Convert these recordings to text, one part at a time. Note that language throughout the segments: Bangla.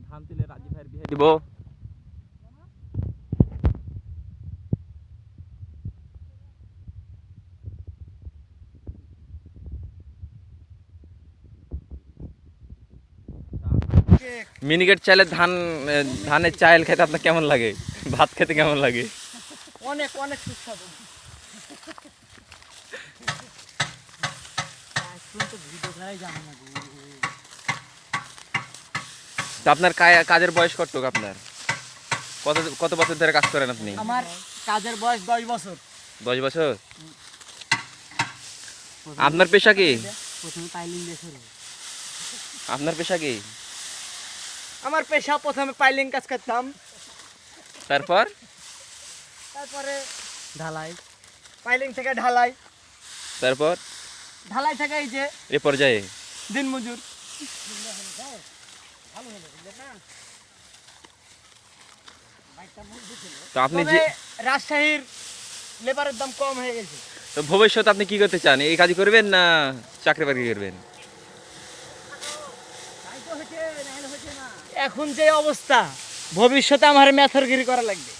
ধান তুলে রাজীব ভাইয়ের বিয়ে দিব। মিনিকেট চাইলে ধানের চাল খেতে আপনার কেমন লাগে? ভাত খেতে কেমন লাগে? অনেক অনেক সুস্বাদু। তো আপনার কাজের বয়স কত? আপনার কত বছর ধরে কাজ করেন আপনি? আমার কাজের বয়স 10 বছর। 10 বছর। আপনার পেশা কি? আপনার পেশা কি? আমার পেশা প্রথমে পাইলিং কাজ করতাম, তারপরে ঢালাই, পাইলিং থেকে ঢালাই, তারপর ঢালাই থেকে এই যে এ পর্যায়ে দিনমজুর। তো আপনি যে রাজশাহীর লেবারের দাম কম হয়ে গেছে। তো ভবিষ্যতে আপনি কি করতে চান? এই কাজ করবেন না চাকরি বাকরি করবেন? এখন যে অবস্থা, ভবিষ্যতে আমার মেথরগিরি করা লাগবে।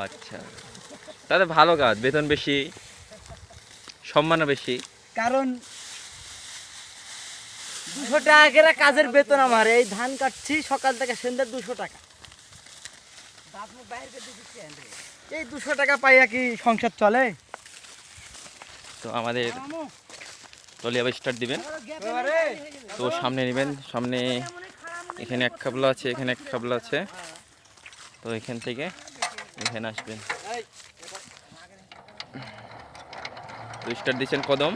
আচ্ছা, তাহলে ভালো কাজ, বেতন বেশি, সম্মানও বেশি। কারণ 200 টাকা করে কাজের বেতন আমার। এই ধান কাটছি সকাল থেকে সন্ধ্যা 200 টাকা। এই 200 টাকা পাইয়া কি সংসার চলে? তো আমাদের টলি আবার স্টার্ট দিবেন। তো সামনে নেবেন, সামনে এখানে এক খাবলা আছে, এখানে এক খাবলা আছে। তো এখান থেকে এখানে আসবেন। তো স্টার্ট দিচ্ছেন কদম।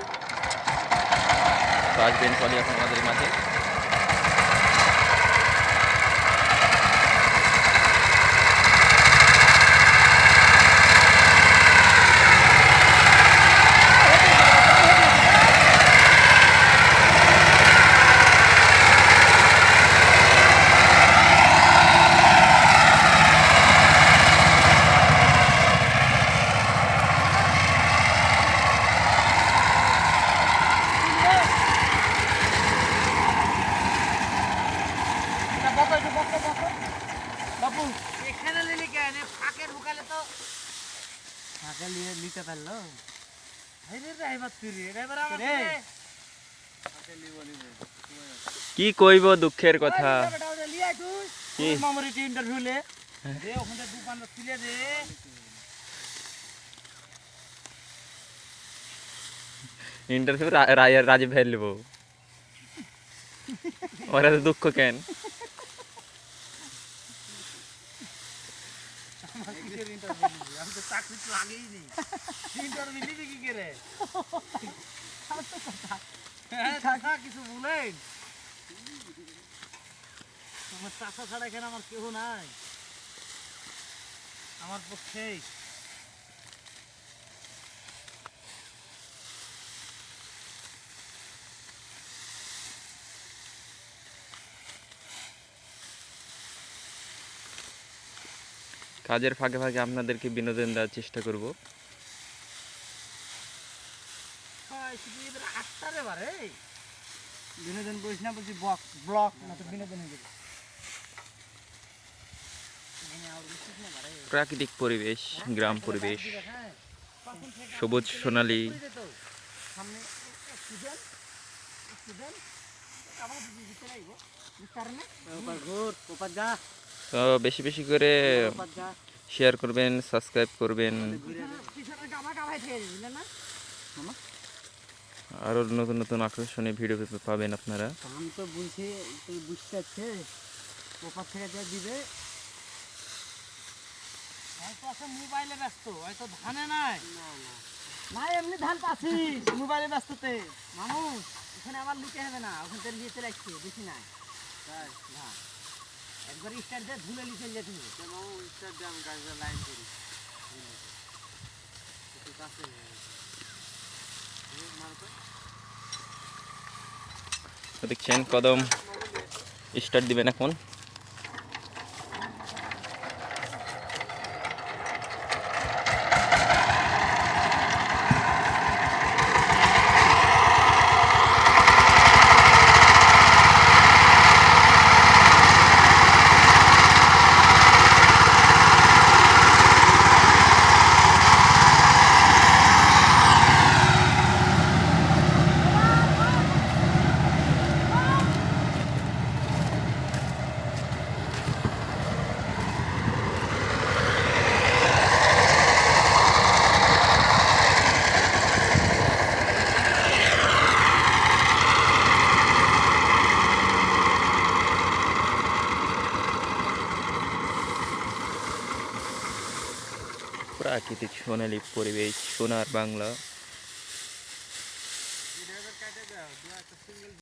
তো আসবেন টলি এখন আমাদের মাঝে। কি কইব দুঃখের কথা। ইন্টারভিউ রাজীব ভাই নেব, ওরা তো দুঃখ কেন? কিছু বলেন, আমার চাষা ছাড়া এখানে আমার কেউ নাই আমার পক্ষে। কাজের ফাঁকে ফাঁকে আপনাদেরকে বিনোদন দেওয়ার চেষ্টা করব। বিনোদন বলিস না, বলছি ব্লক না তো বিনোদন। প্রাকৃতিক পরিবেশ, গ্রাম পরিবেশ, সবুজ সোনালী। তো বেশি বেশি করে শেয়ার করবেন, সাবস্ক্রাইব করবেন, আরো নতুন নতুন আকর্ষণীয় ভিডিও পাবেন আপনারা। আমি তো বলছি তুমি বুঝতে পারছে ওপার থেকে যা দিবে। মোবাইলে ব্যস্ত, হয়তো ধানে নাই। না এমনি ধান পাচ্ছি, মোবাইলে ব্যস্ততে। মানুষ এখানে আবার লুটে হবে না, ওখান থেকে নিয়ে চলে আসছে, বেশি নাই। না একবার স্টার্ট দিয়ে ধুলে নিয়ে চলে যেতে হবে। স্টার্ট দিয়ে আমি গাড়িটা লাইন করি। দেখছেন কদম স্টার্ট দিবেন এখন। প্রাকৃতিক সোনালী পরিবেশ, সোনার বাংলা।